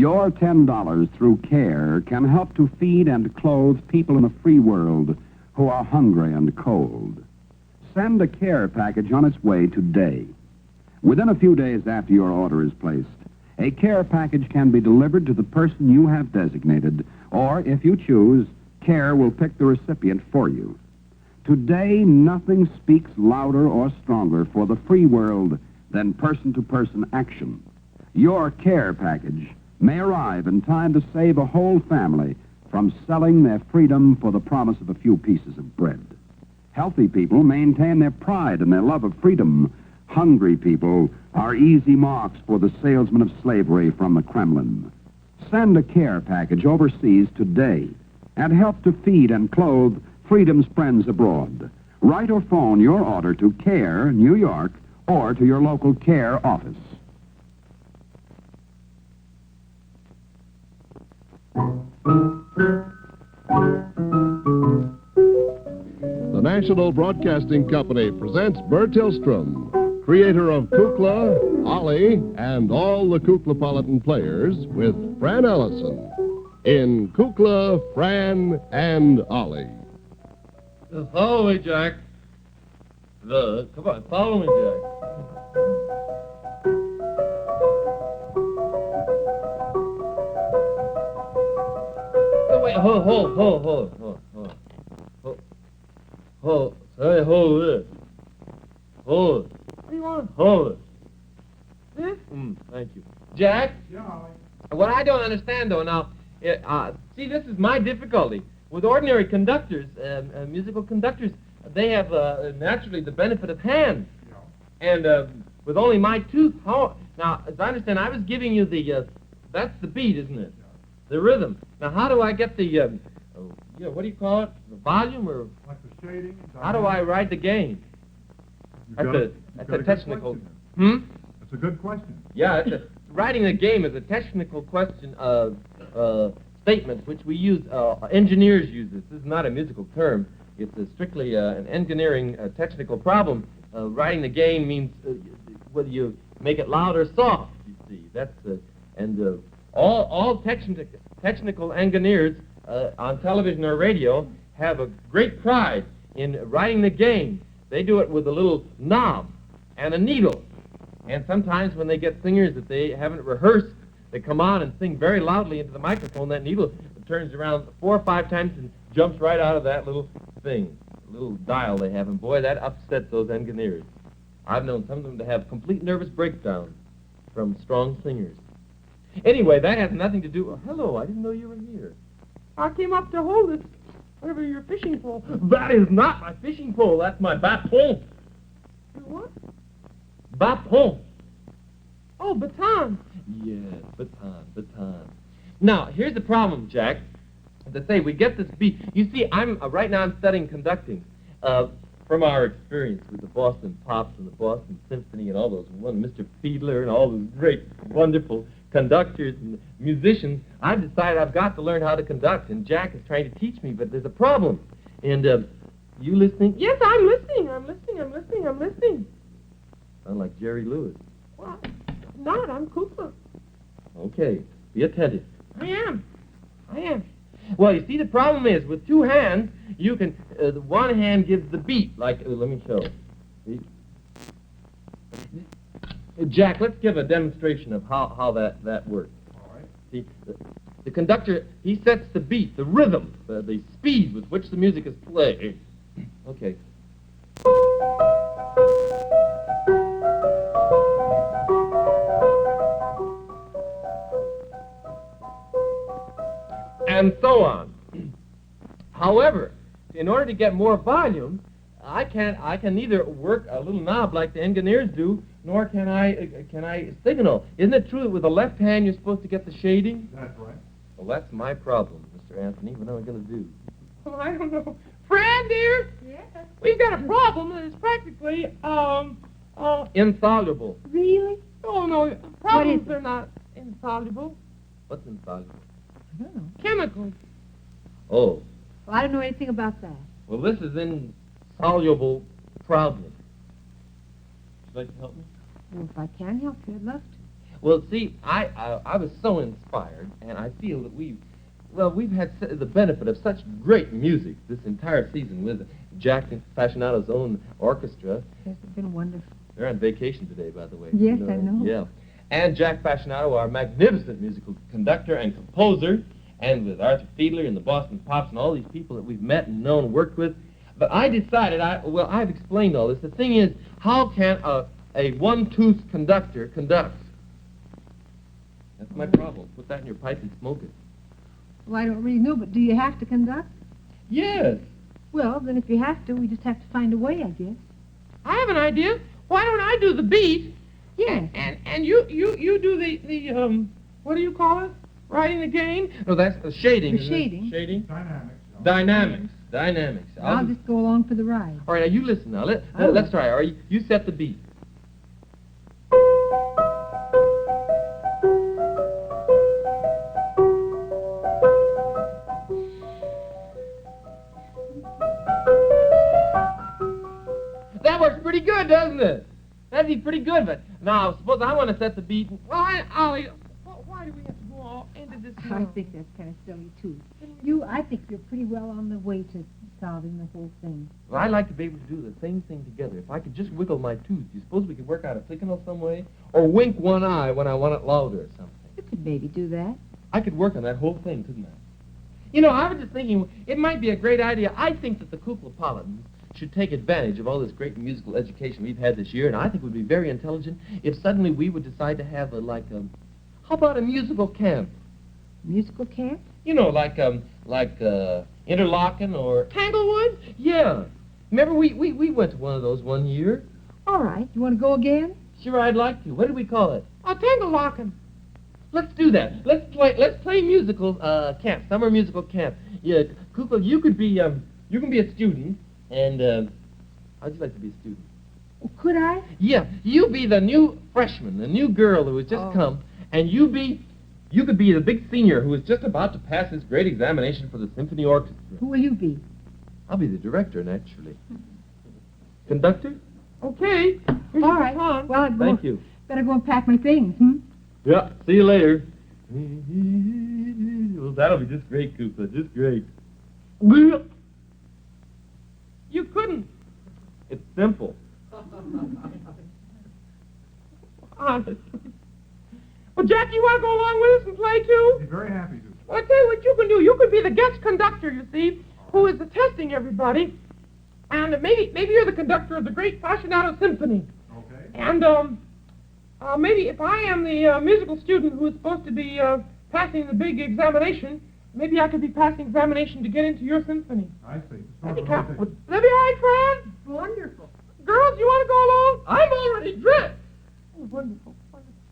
Your $10 through CARE can help to feed and clothe people in the free world who are hungry and cold. Send a CARE package on its way today. Within a few days after your order is placed, a CARE package can be delivered to the person you have designated, or if you choose, CARE will pick the recipient for you. Today, nothing speaks louder or stronger for the free world than person-to-person action. Your CARE package may arrive in time to save a whole family from selling their freedom for the promise of a few pieces of bread. Healthy people maintain their pride and their love of freedom. Hungry people are easy marks for the salesman of slavery from the Kremlin. Send a CARE package overseas today and help to feed and clothe freedom's friends abroad. Write or phone your order to CARE, New York, or to your local CARE office. The National Broadcasting Company presents Bert Tillstrom, creator of Kukla, Ollie, and all the Kuklapolitan players, with Fran Ellison in Kukla, Fran and Ollie. Follow me, Jack. Come on, follow me, Jack. Wait, hold. Sorry, hold this. Hold it. What do you want? Hold it. This? Thank you. Jack? Yeah, Ollie. What I don't understand, though, now, see, this is my difficulty. With ordinary conductors, musical conductors, they have naturally the benefit of hands. Yeah. And with only my tooth, now, as I understand, I was giving you that's the beat, isn't it? Yeah. The rhythm. Now, how do I get the, what do you call it? The volume, or Like the shading? how do I write the game? That's a technical. That's a good question. Yeah, writing a game is a technical question of statement which we use. Engineers use this. This is not a musical term. It's strictly an engineering technical problem. Writing the game means whether you make it loud or soft. You see, that's all technical engineers on television or radio have a great pride in writing the game. They do it with a little knob and a needle. And sometimes when they get singers that they haven't rehearsed, they come on and sing very loudly into the microphone. That needle turns around 4 or 5 times and jumps right out of that little thing, little dial they have. And boy, that upsets those engineers. I've known some of them to have complete nervous breakdowns from strong singers. Anyway, that has nothing to do... hello, I didn't know you were here. I came up to hold it. Whatever your fishing pole. That is not my fishing pole. That's my baton. Your what? Baton. Oh, baton. Yes, baton. Now, here's the problem, Jack. As I say, we get this beat. You see, right now I'm studying conducting from our experience with the Boston Pops and the Boston Symphony and all those, Mr. Fiedler and all those great, wonderful conductors and musicians. I've decided I've got to learn how to conduct, and Jack is trying to teach me, but there's a problem. And you listening? Yes, I'm listening. Sound like Jerry Lewis. Well, I'm not. I'm Kukla. Okay, be attentive. I am. Well, you see, the problem is, with 2 hands, you can, the one hand gives the beat, like, let me show. See? Jack, let's give a demonstration of how that works. All right. See, the conductor, he sets the beat, the rhythm, the speed with which the music is played. Okay. And so on. However, in order to get more volume, I can neither work a little knob like the engineers do, nor can I signal. Isn't it true that with the left hand you're supposed to get the shading? That's right. Well, that's my problem, Mr. Anthony. What am I going to do? Well, I don't know. Fran, dear? Yes? We've got a problem that is practically, Insoluble. Really? Oh, no. Problems are not insoluble. What's insoluble? I don't know. Chemicals. Oh. Well, I don't know anything about that. Well, this is insoluble problem. Would you like to help me? Well, if I can help you, I'd love to. Well, see, I was so inspired, and I feel that we've had the benefit of such great music this entire season with Jack Fascinato's own orchestra. It's been wonderful. They're on vacation today, by the way. Yes, I know. Yeah. And Jack Fascinato, our magnificent musical conductor and composer, and with Arthur Fiedler and the Boston Pops and all these people that we've met and known and worked with. But I decided, I've explained all this. The thing is, how can a one-toothed conductor conduct? That's my problem. Put that in your pipe and smoke it. Well, I don't really know, but do you have to conduct? Yes. Well, then if you have to, we just have to find a way, I guess. I have an idea. Why don't I do the beat? Yes. And you do the what do you call it? Writing the game? No, that's the shading. The isn't it? shading. Shading? Dynamics. Dynamics. I'll just go along for the ride. All right, now you listen now. Oh. Let's try. All right, you set the beat. That works pretty good, doesn't it? That'd be pretty good, but now suppose I want to set the beat. Well, Ollie, why do we have to go all into this? I think that's kind of silly, too. I think you're pretty well on the way to solving the whole thing. Well, I'd like to be able to do the same thing together. If I could just wiggle my tooth, do you suppose we could work out a signal some way? Or wink one eye when I want it louder or something? You could maybe do that. I could work on that whole thing, couldn't I? You know, I was just thinking, it might be a great idea. I think that the Kuklapolitans should take advantage of all this great musical education we've had this year, and I think it would be very intelligent if suddenly we would decide to have how about a musical camp? Musical camp? You know, like Interlochen or Tanglewood? Yeah. Remember we went to one of those one year? All right. You want to go again? Sure, I'd like to. What did we call it? Tanglelochen. Let's do that. Let's play musical camp, summer musical camp. Yeah, Kukla, you can be a student, and how'd you like to be a student? Oh, could I? Yeah, you be the new freshman, the new girl who has just come, and you could be the big senior who is just about to pass his great examination for the symphony orchestra. Who will you be? I'll be the director, naturally. Conductor? Okay. All right. Fun. Well, Thank you. Better go and pack my things, Yeah, see you later. Well, that'll be just great, Kukla, just great. You couldn't. It's simple. Honestly. Well, Jack, you want to go along with us and play, too? Be very happy to. Well, I'll tell you what you can do. You could be the guest conductor, you see, who is testing everybody. And maybe you're the conductor of the great Fascinato Symphony. Okay. And maybe if I am the musical student who is supposed to be passing the big examination, maybe I could be passing examination to get into your symphony. I see. That'd be all right, Fran? Wonderful. Girls, you want to go along? I'm already dressed. Oh, wonderful.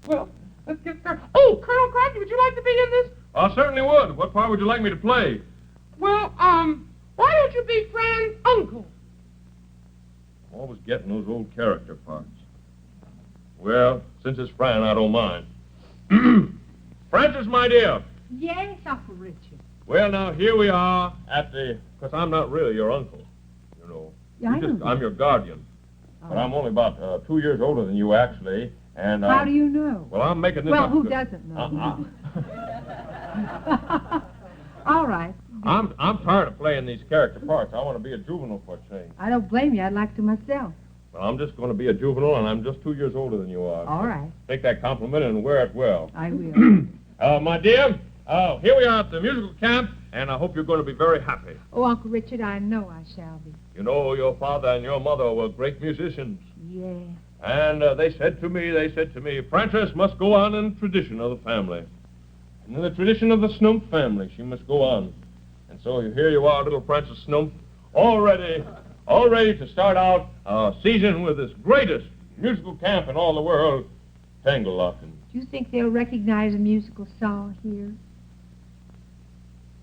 Well, let's get started. Oh, Colonel Cracky, would you like to be in this? I certainly would. What part would you like me to play? Well, why don't you be Fran's uncle? Always getting those old character parts. Well, since it's Fran, I don't mind. Francis, my dear. Yes, Uncle Richard. Well, now, here we are at because I'm not really your uncle, you know. Yeah, I know. I'm your guardian. But I'm only about 2 years older than you, actually. And How do you know? Well, I'm making this Well, up who to- doesn't know? All right. I'm tired of playing these character parts. I want to be a juvenile for a change. I don't blame you. I'd like to myself. But I'm just going to be a juvenile, and I'm just 2 years older than you are. All right. Take that compliment and wear it well. I will. My dear, here we are at the musical camp, and I hope you're going to be very happy. Oh, Uncle Richard, I know I shall be. You know, your father and your mother were great musicians. Yeah. And they said to me, Frances must go on in the tradition of the family. And in the tradition of the Snump family, she must go on. And so here you are, little Frances Snump, all ready to start out a season with this greatest musical camp in all the world, Tanglelochen. Do you think they'll recognize a musical song here?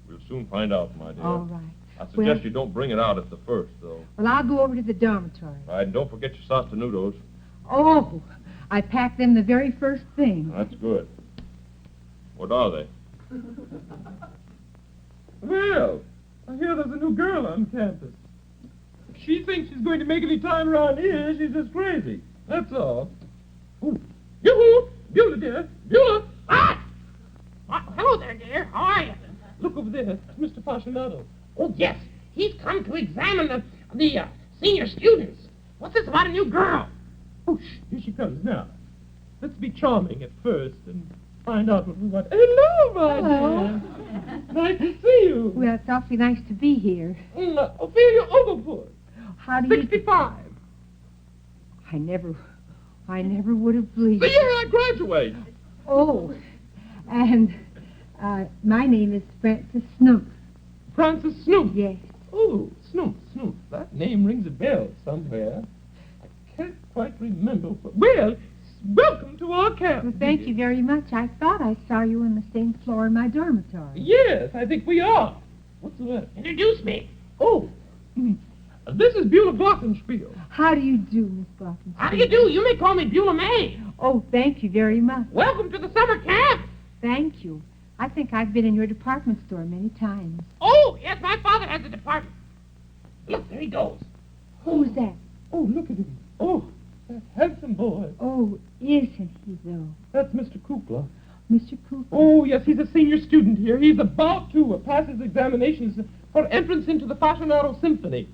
We'll soon find out, my dear. All right. I suggest you don't bring it out at the first, though. Well, I'll go over to the dormitory. All right, and don't forget your sostenutos. Oh, I packed them the very first thing. That's good. What are they? Well, I hear there's a new girl on campus. If she thinks she's going to make any time around here, she's just crazy. That's all. Ooh. Yoo-hoo! Buelah, dear. Buelah. Ah! Hello there, dear. How are you? Look over there. It's Mr. Fascinato. Oh, yes. He's come to examine the senior students. What's this about a new girl? Oh, here she comes now. Let's be charming at first and find out what we want. Hello, my Hello. dear. Nice to see you. Well, it's awfully nice to be here. Ophelia Overport. How do you... 65. I never would have believed The it. year I graduate. Oh, and my name is Frances Snoop. Francis Snoop. Yes. Oh, Snoop. That name rings a bell somewhere. I can't quite remember. Well, welcome to our camp. Well, thank you very much. I thought I saw you on the same floor in my dormitory. Yes, I think we are. What's the matter? Introduce me. Oh, this is Buelah Glockenspiel. How do you do, Miss Glockenspiel? How do you do? You may call me Buelah May. Oh, thank you very much. Welcome to the summer camp. Thank you. I think I've been in your department store many times. Oh, yes, my father has a department. Look, there he goes. Who's that? Oh, look at him. Oh, that handsome boy. Oh, isn't he, though? That's Mr. Kukla. Mr. Cooper. Oh, yes, he's a senior student here. He's about to pass his examinations for entrance into the Fascinato Symphony.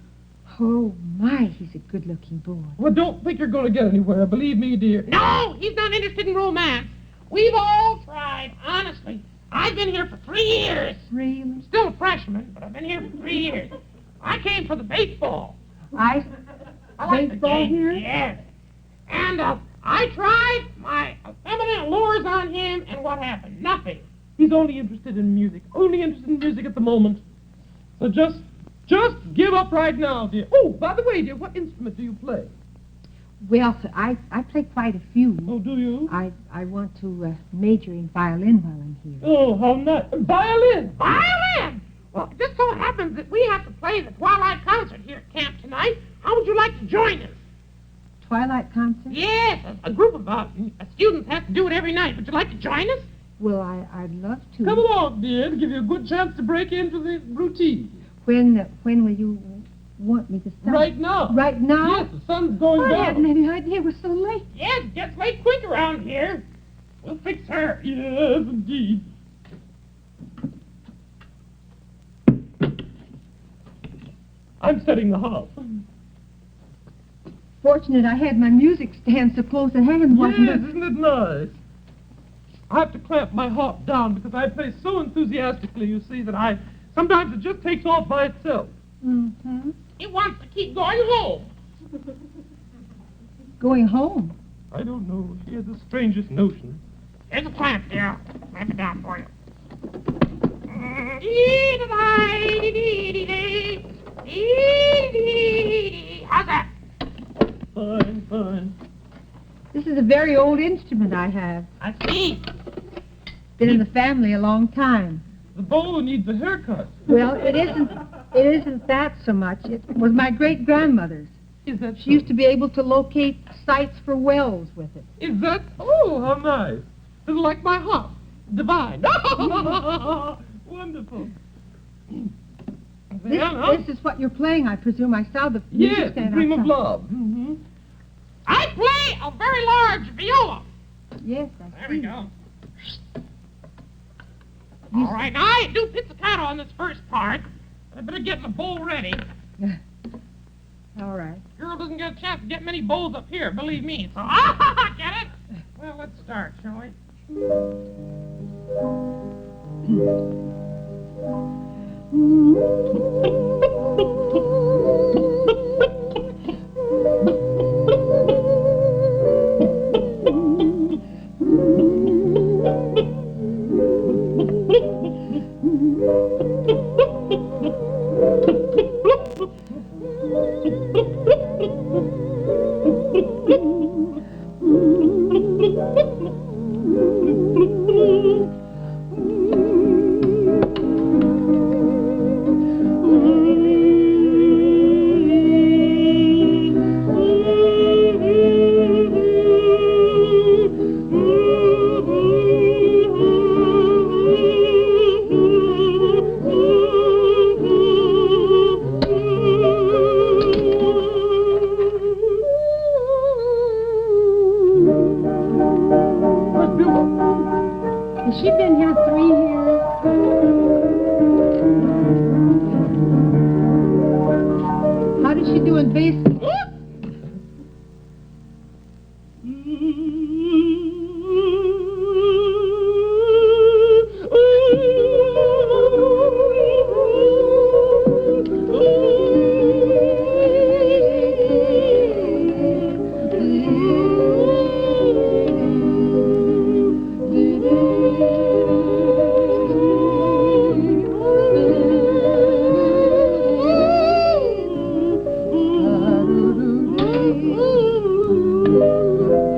Oh, my, he's a good-looking boy. Well, don't think you're going to get anywhere. Believe me, dear. No, he's not interested in romance. We've all tried, honestly. I've been here for 3 years. Really? Still a freshman, but I've been here for 3 years. I came for the baseball. I like the baseball game. here? Yes. And I tried my feminine allures on him, and what happened? Nothing. He's only interested in music. Only interested in music at the moment. So just give up right now, dear. Oh, by the way, dear, what instrument do you play? Well, I play quite a few. Oh, do you? I want to major in violin while I'm here. Oh, how nice. Violin. Violin! Well, it just so happens that we have to play the Twilight Concert here at camp tonight. How would you like to join us? Twilight concert? Yes, a group of students have to do it every night. Would you like to join us? Well, I'd love to. Come along, dear, to give you a good chance to break into the routine. When will you want me to start? Right now. Right now? Yes, the sun's going I down. hadn't any idea it was so late. Yes, it gets late quick around here. We'll fix her. Yes, indeed. I'm setting the house. Fortunate I had my music stand so close at hand, wasn't Yes, it? isn't it nice? I have to clamp my harp down because I play so enthusiastically, you see, that sometimes it just takes off by itself. Mm-hmm. It wants to keep going home. Going home? I don't know. She has the strangest notion. Here's a clamp, dear. Clamp it down for you. How's that? Fine. This is a very old instrument I have. I see. Been in the family a long time. The bow needs a haircut. Well, it isn't that so much. It was my great-grandmother's. Is that She used to be able to locate sites for wells with it. Is that? Oh, how nice. It's like my harp. Divine. Wonderful. This is what you're playing, I presume. I saw the music Yes, stand Dream of outside. Love. Mm-hmm. I play a very large viola. Yes, I There see. we go. All right, now I do pizzicato on this first part. I better get my bowl ready. All right. Girl doesn't get a chance to get many bowls up here, believe me. So, get it? Well, let's start, shall we? Has she been here 3 years? How did she do in baseball?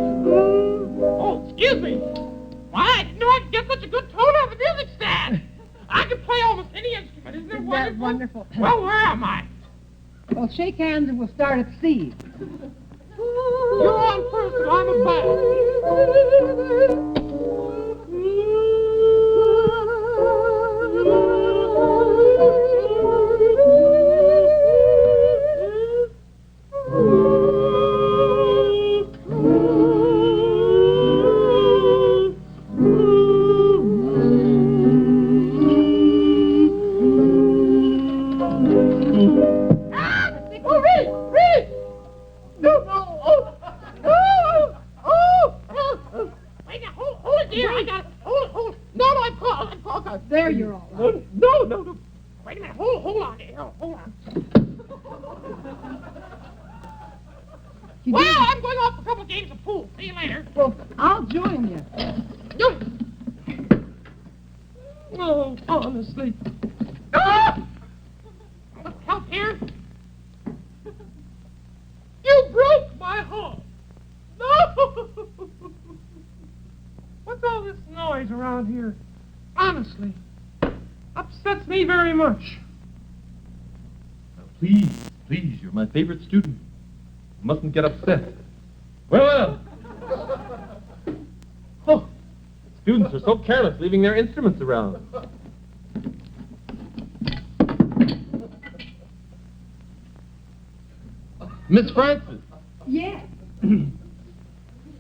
Oh, excuse me. Why, I didn't know I could get such a good tone on the music stand. I can play almost any instrument. Isn't it Isn't wonderful? that wonderful? Well, where am I? Well, shake hands and we'll start at C. You're on first and I'm a back. Oh, Reed! No! Wait, now, hold it, dear. I got it. Hold it. No, I'm caught. There you're all right. No. Wait a minute. Hold on, dear. Hold on. You Well, did- I'm going off for a couple of games of pool. See you later. Well, I'll join you. Oh, honestly. Ah! Help here. You broke my heart. No! What's all this noise around here? Honestly. Upsets me very much. Now, please, you're my favorite student. You mustn't get upset. Well. Oh, students are so careless leaving their instruments around. Miss Francis, Yes.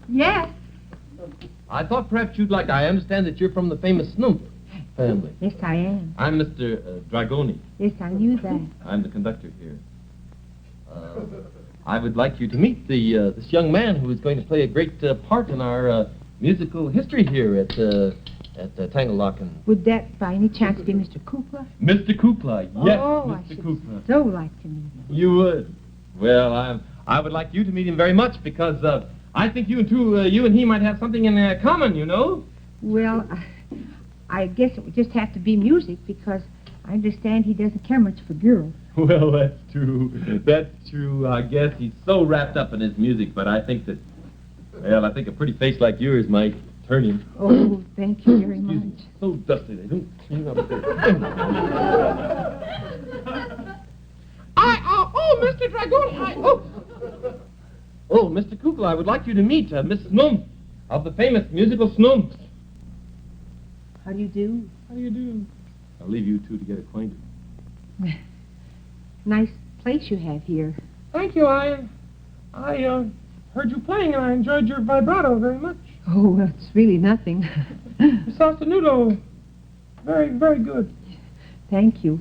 Yes. I thought perhaps you'd like... I understand that you're from the famous Snoop family. Yes, I am. I'm Mr. Dragoni. Yes, I knew that. I'm the conductor here. I would like you to meet this young man who is going to play a great part in our musical history here at Tanglelochen. Would that by any chance be Mr. Kukla? Mr. Kukla, yes, Oh, I Mr. should Kukla. so like to meet him. You would. Well, I would like you to meet him very much because I think you and he might have something in common, you know. Well, I guess it would just have to be music because I understand he doesn't care much for girls. Well, that's true. That's true. I guess he's so wrapped up in his music, but I think that, well, I think a pretty face like yours might turn him. Oh, thank you very Excuse much. me. So dusty, they don't clean up there. Mr. Dragoni, Oh, Mr. Kukla, I would like you to meet Miss Snump of the famous musical Snumps. How do you do? How do you do? I'll leave you two to get acquainted. Nice place you have here. Thank you. I heard you playing and I enjoyed your vibrato very much. Oh, well, it's really nothing. Your sostenuto, very, very good. Thank you.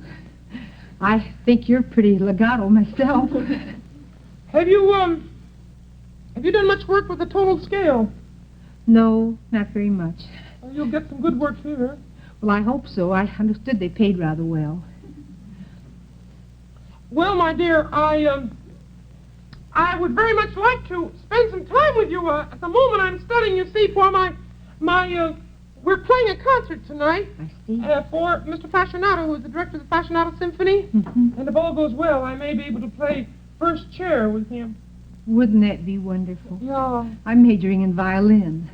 I think you're pretty legato myself. Have you done much work with the tonal scale? No, not very much. Well, you'll get some good work here. Well, I hope so. I understood they paid rather well. Well, my dear, I would very much like to spend some time with you. At the moment, I'm studying, you see, for we're playing a concert tonight. I see. For Mr. Fascinato, who is the director of the Fascinato Symphony. Mhm. And if all goes well, I may be able to play first chair with him. Wouldn't that be wonderful? Yeah. I'm majoring in violin.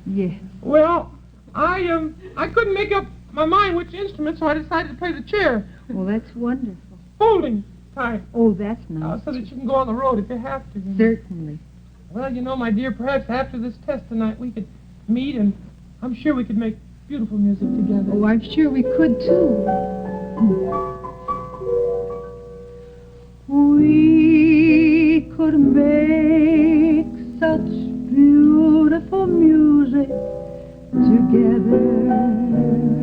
Yes. Well, I couldn't make up my mind which instrument, so I decided to play the chair. Well, that's wonderful. Folding type. Oh, that's nice. So that you can go on the road if you have to. Certainly. Well, you know, my dear, perhaps after this test tonight we could meet, and I'm sure we could make beautiful music together. Oh, I'm sure we could, too. We could make such beautiful music together. together.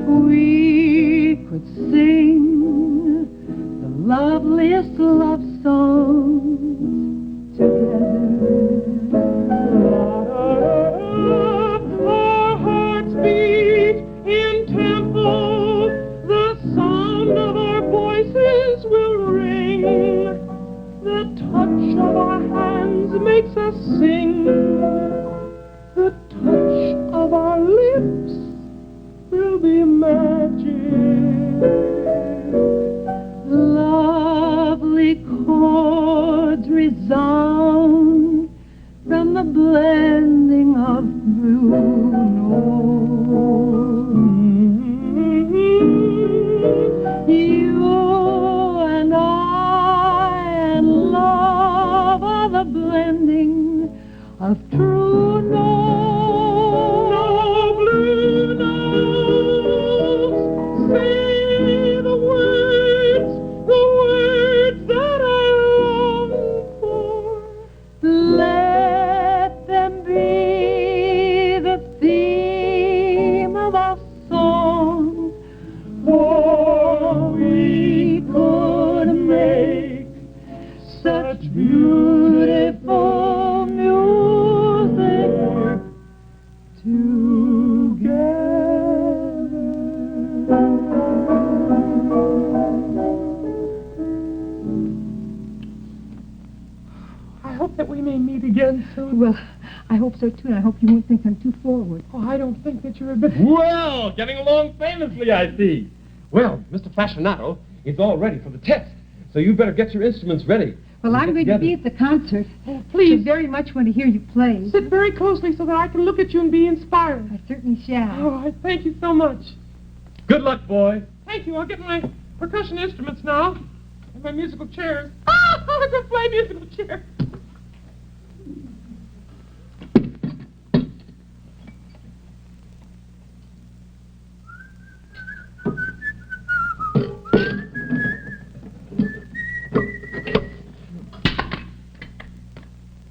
We could sing the loveliest love songs together. Our hearts beat in tempo, the sound of our voices will ring. The touch of our hands makes us sing. The touch of our lips will be magic. Lovely chords resound from the blending of blue notes. You and I and love are the blending of true notes. No blue notes, say the words that I long for. Let them be the theme of our song, for we could make such beautiful music I hope that we may meet again soon. Well, I hope so too, and I hope you won't think I'm too forward. Oh, I don't think that you're a bit... Well, getting along famously, I see. Well, Mr. Fascinato is all ready for the test, so you better get your instruments ready. Well, I'm going to be at the concert. Please, I very much want to hear you play. Sit very closely so that I can look at you and be inspired. I certainly shall. Oh, I thank you so much. Good luck, boy. Thank you. I'll get my percussion instruments now and my musical chairs. Ah, I can play musical chairs.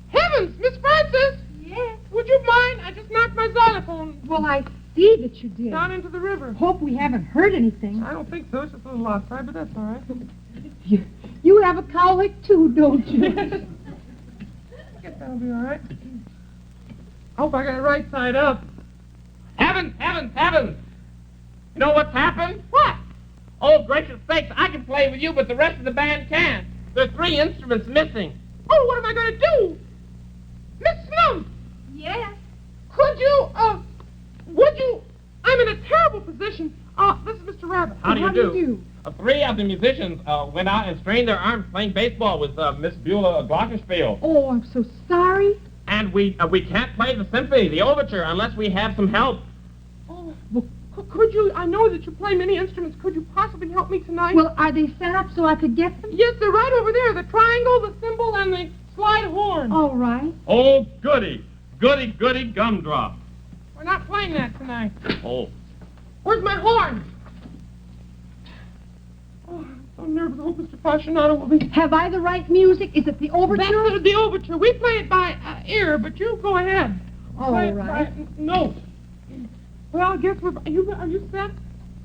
Heavens, Miss Frances! Yes. Would you mind? I just knocked my xylophone Well, I see that you did. down into the river. Hope we haven't heard anything. I don't think so. It's just a little outside, but that's all right. You have a cowlick too, don't you? I guess that'll be all right. I hope I got it right side up. Heavens, heavens, heavens! You know what's happened? What? Oh, gracious sakes, I can play with you, but the rest of the band can't. There are 3 instruments missing. Oh, what am I going to do? Miss Snump, Yes. would you, I'm in a terrible position. This is Mr. Rabbit. How do you do you do? do? 3 of the musicians went out and strained their arms playing baseball with Miss Buelah Glockenspiel. Oh, I'm so sorry. And we can't play the symphony, the overture, unless we have some help. Oh, well, could you, I know that you play many instruments. Could you possibly help me tonight? Well, are they set up so I could get them? yes, they're right over there. The triangle, the cymbal, and the slide horn. All right. Oh, goody. Goody, goody gumdrop. We're not playing that tonight. Oh. Where's my horn? Oh, I'm so nervous. I hope Mr. Fascinato will be... Have I the right music? Is it the overture? That's the overture. We play it by ear, but you go ahead. All Play it right. by note. Well, I guess are you set?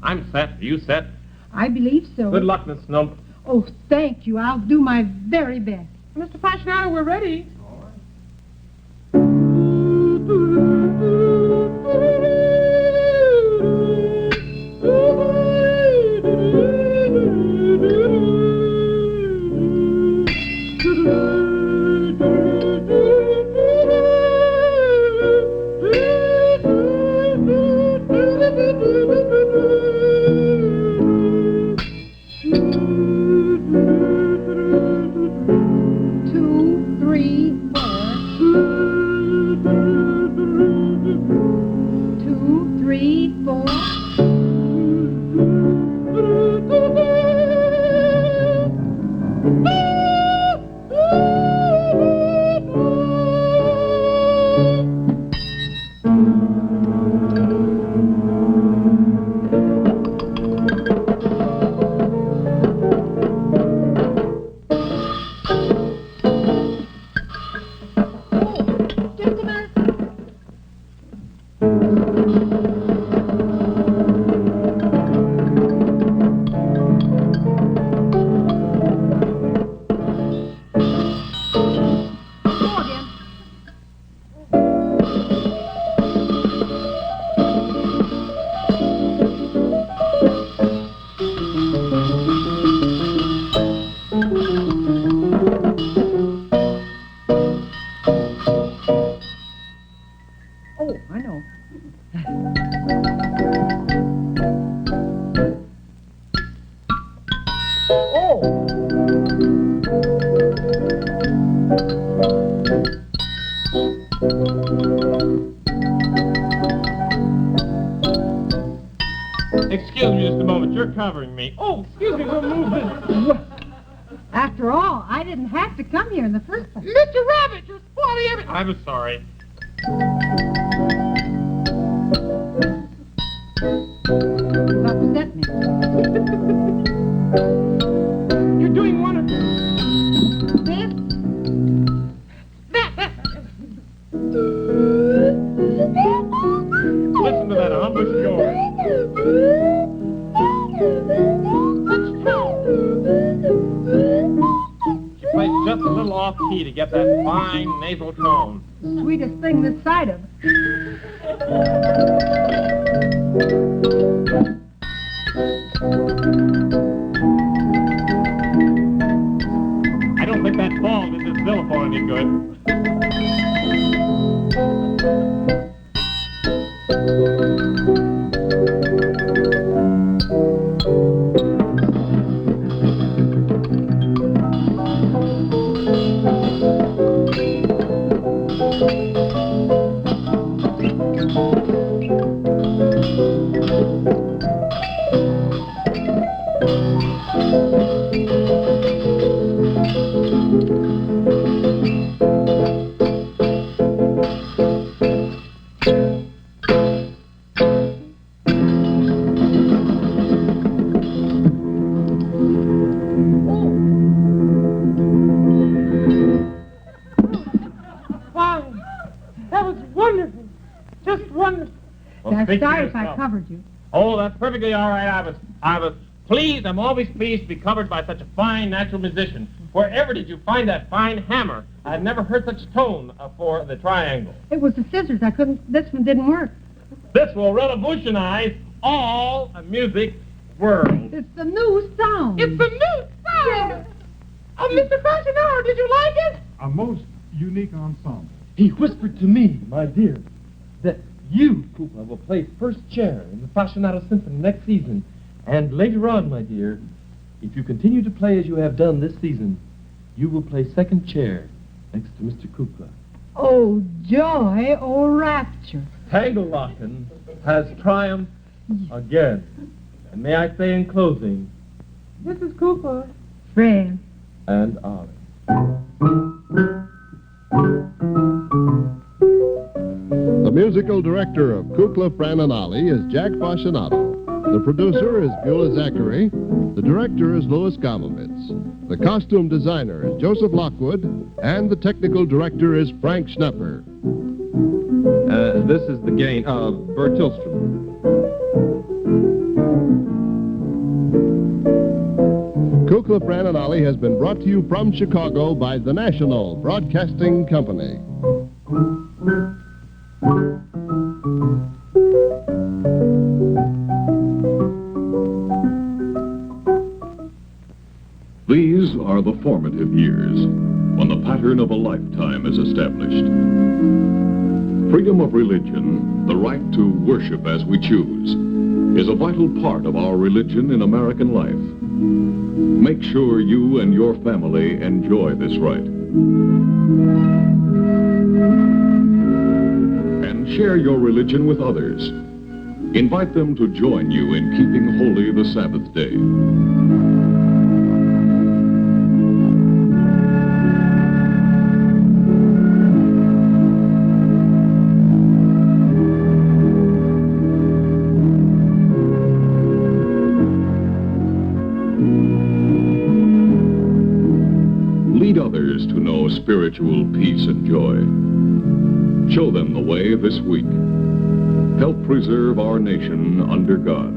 I'm set. Are you set? I believe so. Good luck, Miss Snump. Oh, thank you. I'll do my very best. Mr. Fascinato, we're ready. Two, three, Excuse me just a moment. You're covering me. Oh, excuse me. We'll move this. After all, I didn't have to come here in the first place. Mr. Rabbit, you're spoiling everything. I'm sorry. What was that mean? You're doing wonderful. This? Listen to that embouchure. She plays just a little off key to get that fine nasal tone. Sweetest thing this side of. I don't think that ball did this xylophone any good. Fine. That was wonderful. Just wonderful. Well, I'm speak for sorry if I yourself. covered you. Oh, that's perfectly all right. I was pleased. I'm always pleased to be covered by such a fine natural musician. Wherever did you find that fine hammer? I've never heard such tone for the triangle. It was the scissors. I couldn't. This one didn't work. This will revolutionize all the music world. It's the new sound. It's the new sound. Oh, Mr. Fascinaro, did you like it? A most unique ensemble. He whispered to me, my dear, that you, Kukla, will play first chair in the Fascinato Symphony next season. And later on, my dear, if you continue to play as you have done this season, you will play second chair next to Mr. Kukla. Oh, joy, oh, rapture. Tanglelochen has triumphed again. And may I say in closing, Mrs. Kukla Fran. and Ollie. The musical director of Kukla, Fran and Ollie is Jack Fascinato. The producer is Buelah Zachary. The director is Louis Gamovitz. The costume designer is Joseph Lockwood. And the technical director is Frank Schnepper. This is the gain of Bert Tillstrom. Kukla, Fran and Ollie has been brought to you from Chicago by the National Broadcasting Company. These are the formative years, when the pattern of a lifetime is established. Freedom of religion, the right to worship as we choose, is a vital part of our religion in American life. Make sure you and your family enjoy this right. And share your religion with others. Invite them to join you in keeping holy the Sabbath day. Lead others to know spiritual peace and joy. Show them the way this week. Help preserve our nation under God.